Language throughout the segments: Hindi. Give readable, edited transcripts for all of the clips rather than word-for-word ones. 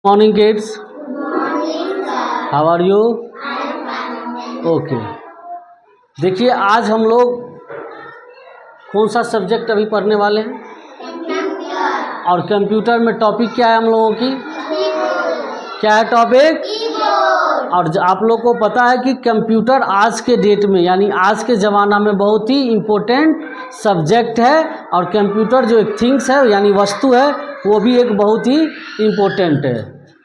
Morning kids, how are you? Okay देखिए आज हम लोग कौन सा सब्जेक्ट अभी पढ़ने वाले हैं और कंप्यूटर में टॉपिक क्या है हम लोगों की, क्या है टॉपिक? और आप लोग को पता है कि कंप्यूटर आज के डेट में यानी आज के ज़माना में बहुत ही इम्पोर्टेंट सब्जेक्ट है और कंप्यूटर जो एक थिंग्स है यानी वस्तु है वो भी एक बहुत ही इम्पोर्टेंट है।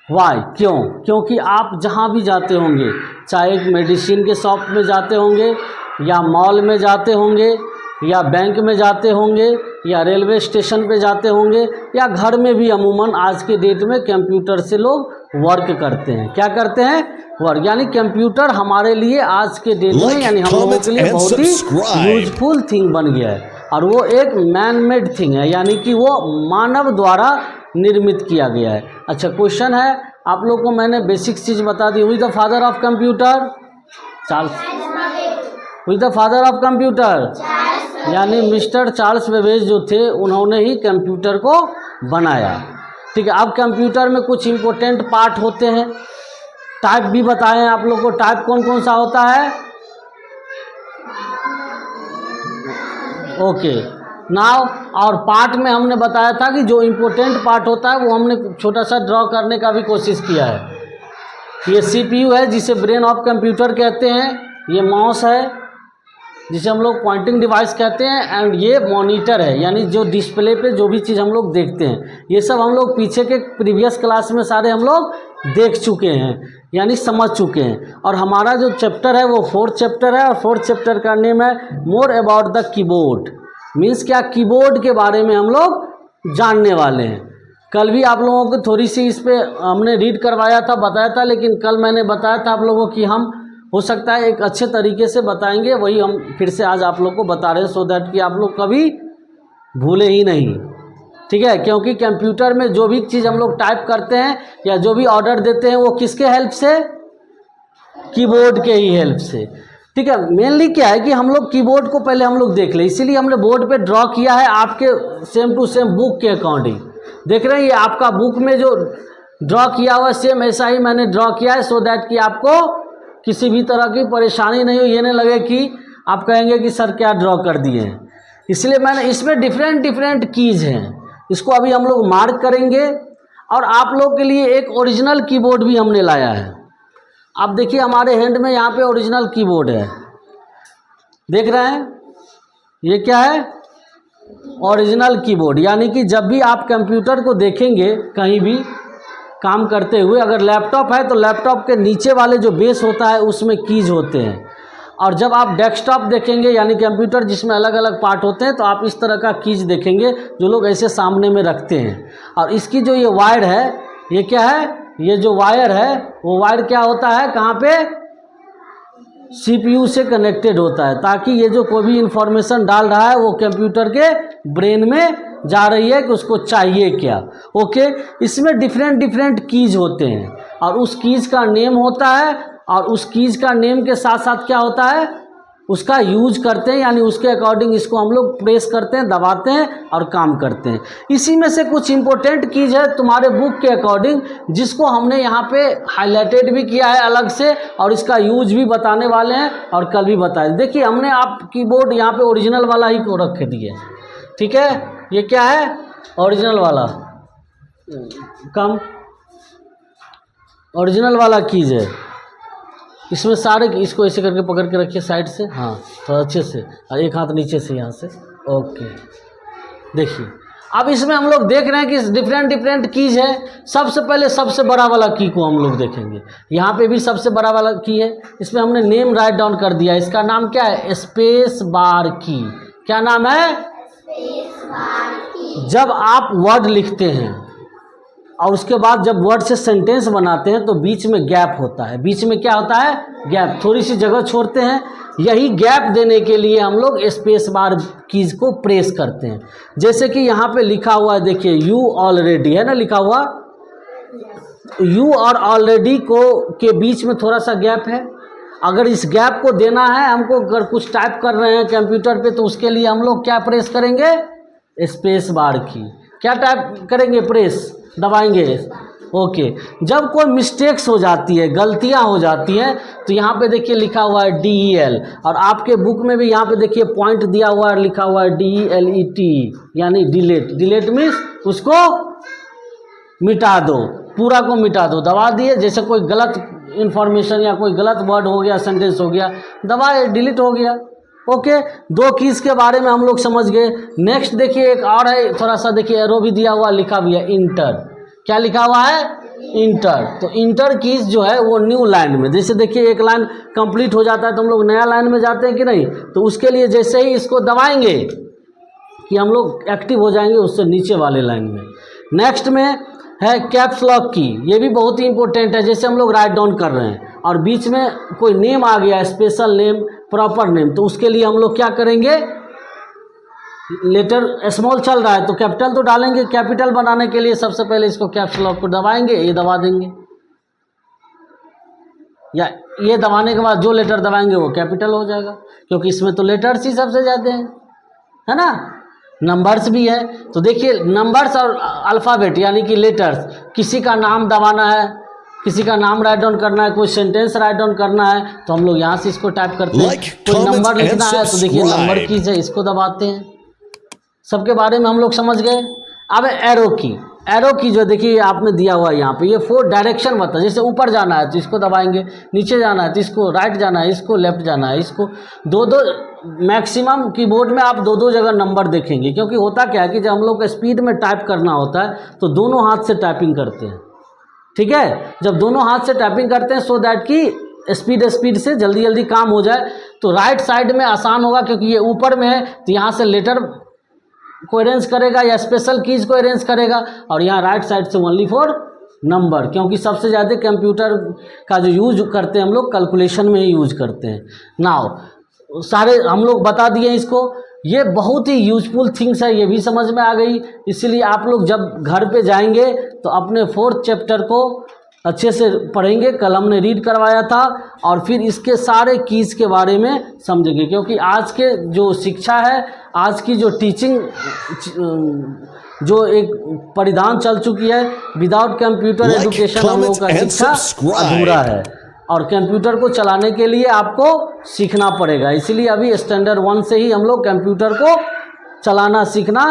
वाई? क्यों? क्योंकि आप जहाँ भी जाते होंगे, चाहे एक मेडिसिन के शॉप में जाते होंगे या मॉल में जाते होंगे या बैंक में जाते होंगे या रेलवे स्टेशन पे जाते होंगे या घर में भी अमूमन आज के डेट में कंप्यूटर से लोग वर्क करते हैं। क्या करते हैं? वर्क। यानी कंप्यूटर हमारे लिए आज के डेट में यानी हम लोगों के लिए बहुत ही यूजफुल थिंग बन गया है और वो एक मैन मेड थिंग है यानी कि वो मानव द्वारा निर्मित किया गया है। अच्छा क्वेश्चन है, आप लोग को मैंने बेसिक चीज़ बता दी। Who is the father of computer? Charles. Who is the father of computer? यानी मिस्टर चार्ल्स बेबेज जो थे उन्होंने ही कंप्यूटर को बनाया। ठीक है, अब कंप्यूटर में कुछ इम्पोर्टेंट पार्ट होते हैं। टाइप भी बताएं आप लोग को, टाइप कौन कौन सा होता है? ओके नाउ, और पार्ट में हमने बताया था कि जो इम्पोर्टेंट पार्ट होता है वो हमने छोटा सा ड्रॉ करने का भी कोशिश किया है। ये सीपीयू है जिसे ब्रेन ऑफ कंप्यूटर कहते हैं, ये माउस है जिसे हम लोग पॉइंटिंग डिवाइस कहते हैं एंड ये मॉनिटर है यानी जो डिस्प्ले पे जो भी चीज़ हम लोग देखते हैं। ये सब हम लोग पीछे के प्रीवियस क्लास में सारे हम लोग देख चुके हैं यानी समझ चुके हैं। और हमारा जो चैप्टर है वो 4th चैप्टर है और 4th चैप्टर का नेम है more about the keyboard. Means क्या, कीबोर्ड के बारे में हम लोग जानने वाले हैं। कल भी आप लोगों को थोड़ी सी इस पर हमने रीड करवाया था, बताया था, लेकिन कल मैंने बताया था आप लोगों की हम हो सकता है एक अच्छे तरीके से बताएंगे, वही हम फिर से आज आप लोग को बता रहे हैं सो दैट कि आप लोग कभी भूले ही नहीं। ठीक है, क्योंकि कंप्यूटर में जो भी चीज़ हम लोग टाइप करते हैं या जो भी ऑर्डर देते हैं वो किसके हेल्प से? कीबोर्ड के ही हेल्प से। ठीक है, मेनली क्या है कि हम लोग कीबोर्ड को पहले हम लोग देख लें, इसीलिए हमने बोर्ड पे ड्रॉ किया है आपके सेम टू सेम बुक के अकॉर्डिंग। देख रहे हैं ये आपका बुक में जो ड्रॉ किया हुआ सेम ऐसा ही मैंने ड्रॉ किया है सो दैट कि आपको किसी भी तरह की परेशानी नहीं हो, ये नहीं लगे कि आप कहेंगे कि सर क्या ड्रॉ कर दिए हैं। इसलिए मैंने इसमें डिफरेंट कीज़ हैं, इसको अभी हम लोग मार्क करेंगे। और आप लोग के लिए एक ओरिजिनल कीबोर्ड भी हमने लाया है। आप देखिए हमारे हैंड में यहाँ पे ओरिजिनल कीबोर्ड है, देख रहे हैं ये क्या है? Original keyboard. यानी कि जब भी आप कंप्यूटर को देखेंगे कहीं भी काम करते हुए, अगर लैपटॉप है तो लैपटॉप के नीचे वाले जो बेस होता है उसमें कीज होते हैं, और जब आप डेस्कटॉप देखेंगे यानी कंप्यूटर जिसमें अलग अलग पार्ट होते हैं तो आप इस तरह का कीज देखेंगे जो लोग ऐसे सामने में रखते हैं। और इसकी जो ये वायर है ये क्या है? ये जो वायर है वो वायर क्या होता है, कहाँ पे? सीपीयू से कनेक्टेड होता है ताकि ये जो कोई भी इंफॉर्मेशन डाल रहा है वो कंप्यूटर के ब्रेन में जा रही है कि उसको चाहिए क्या। ओके, इसमें डिफरेंट कीज होते हैं और उस कीज का नेम होता है और उस कीज का नेम के साथ साथ क्या होता है, उसका यूज करते हैं यानी उसके अकॉर्डिंग इसको हम लोग प्रेस करते हैं, दबाते हैं और काम करते हैं। इसी में से कुछ इंपॉर्टेंट कीज है तुम्हारे बुक के अकॉर्डिंग जिसको हमने यहाँ पे हाईलाइटेड भी किया है अलग से और इसका यूज भी बताने वाले हैं और कल भी बताए। देखिए हमने आप कीबोर्ड यहाँ पे ओरिजिनल वाला ही को रख दिए। ठीक है, ये क्या है? ओरिजिनल वाला, कम ओरिजिनल वाला कीज है। इसमें सारे, इसको ऐसे करके पकड़ के रखिए साइड से, हाँ थोड़ा अच्छे से, और एक हाथ नीचे से यहाँ से। ओके देखिए अब इसमें हम लोग देख रहे हैं कि डिफरेंट कीज है। सबसे पहले सबसे बड़ा वाला की को हम लोग देखेंगे। यहाँ पे भी सबसे बड़ा वाला की है, इसमें हमने नेम राइट डाउन कर दिया। इसका नाम क्या है? स्पेस बार की। क्या नाम है? स्पेस बार की। जब आप वर्ड लिखते हैं और उसके बाद जब वर्ड से सेंटेंस बनाते हैं तो बीच में गैप होता है। बीच में क्या होता है? गैप, थोड़ी सी जगह छोड़ते हैं। यही गैप देने के लिए हम लोग स्पेस बार कीज को प्रेस करते हैं। जैसे कि यहाँ पे लिखा हुआ है, देखिए यू ऑलरेडी है ना लिखा हुआ, यू और ऑलरेडी को के बीच में थोड़ा सा गैप है। अगर इस गैप को देना है हमको, अगर कुछ टाइप कर रहे हैं कंप्यूटर पे तो उसके लिए हम लोग क्या प्रेस करेंगे? स्पेस बार की। क्या टाइप करेंगे? प्रेस दबाएंगे ओके। जब कोई मिस्टेक्स हो जाती है, गलतियां हो जाती हैं, तो यहाँ पे देखिए लिखा हुआ है DEL, और आपके बुक में भी यहाँ पे देखिए पॉइंट दिया हुआ है, लिखा हुआ है DELET, यानी डिलीट। डिलीट मीन्स उसको मिटा दो, पूरा को मिटा दो, दबा दिए। जैसे कोई गलत इंफॉर्मेशन या कोई गलत वर्ड हो गया, सेंटेंस हो गया, दबाए, डिलीट हो गया। ओके, दो कीज के बारे में हम लोग समझ गए। नेक्स्ट देखिए एक और है, थोड़ा सा देखिए एरो भी दिया हुआ, लिखा भी है इंटर। क्या लिखा हुआ है? इंटर। तो इंटर कीज जो है वो न्यू लाइन में, जैसे देखिए एक लाइन कंप्लीट हो जाता है तो हम लोग नया लाइन में जाते हैं कि नहीं, तो उसके लिए जैसे ही इसको दबाएंगे कि हम लोग एक्टिव हो जाएंगे उससे नीचे वाले लाइन में। नेक्स्ट में है कैप्स लॉक की, ये भी बहुत ही इंपॉर्टेंट है। जैसे हम लोग राइट डाउन कर रहे हैं और बीच में कोई नेम आ गया, स्पेशल नेम, प्रॉपर नेम, तो उसके लिए हम लोग क्या करेंगे, लेटर स्मॉल चल रहा है तो कैपिटल तो डालेंगे। कैपिटल बनाने के लिए सबसे पहले इसको कैप्स लॉक को दबाएंगे, ये दबा देंगे, या ये दबाने के बाद जो लेटर दबाएंगे वो कैपिटल हो जाएगा, क्योंकि इसमें तो लेटर्स ही सबसे ज़्यादा हैं, है ना। नंबर्स भी है, तो देखिए नंबर्स और अल्फ़ाबेट यानी कि लेटर्स, किसी का नाम दबाना है, किसी का नाम राइट डाउन करना है, कोई सेंटेंस राइट डाउन करना है, तो हम लोग यहाँ से इसको टाइप करते हैं। कोई नंबर लिखना है तो देखिए नंबर कीज है, इसको दबाते हैं। सबके बारे में हम लोग समझ गए। अब एरो की, एरो की जो देखिए आपने दिया हुआ है यहाँ पे, ये 4 डायरेक्शन बताता है। जैसे ऊपर जाना है तो इसको दबाएंगे, नीचे जाना है तो इसको राइट जाना है, इसको लेफ्ट जाना है, इसको दो मैक्सिमम कीबोर्ड में आप दो जगह नंबर देखेंगे, क्योंकि होता क्या है कि जब हम लोग को स्पीड में टाइप करना होता है तो दोनों हाथ से टाइपिंग करते हैं, ठीक है। जब दोनों हाथ से टाइपिंग करते हैं सो दैट कि स्पीड से जल्दी काम हो जाए, तो राइट साइड में आसान होगा, क्योंकि ये ऊपर में है तो यहाँ से लेटर को अरेंज करेगा या स्पेशल कीज को अरेंज करेगा, और यहाँ राइट साइड से ओनली फॉर नंबर, क्योंकि सबसे ज़्यादा कंप्यूटर का जो यूज करते हैं हम लोग कैलकुलेशन में ही यूज करते हैं। नाउ सारे हम लोग बता दिए इसको, ये बहुत ही यूजफुल थिंग्स है, ये भी समझ में आ गई। इसीलिए आप लोग जब घर पे जाएंगे तो अपने 4th चैप्टर को अच्छे से पढ़ेंगे, कल हमने रीड करवाया था, और फिर इसके सारे कीज के बारे में समझेंगे, क्योंकि आज के जो शिक्षा है, आज की जो टीचिंग जो एक परिधान चल चुकी है, विदाउट कंप्यूटर एजुकेशन हम लोगों का शिक्षा अधूरा है, और कंप्यूटर को चलाने के लिए आपको सीखना पड़ेगा। इसीलिए अभी स्टैंडर्ड 1 से ही हम लोग कंप्यूटर को चलाना सीखना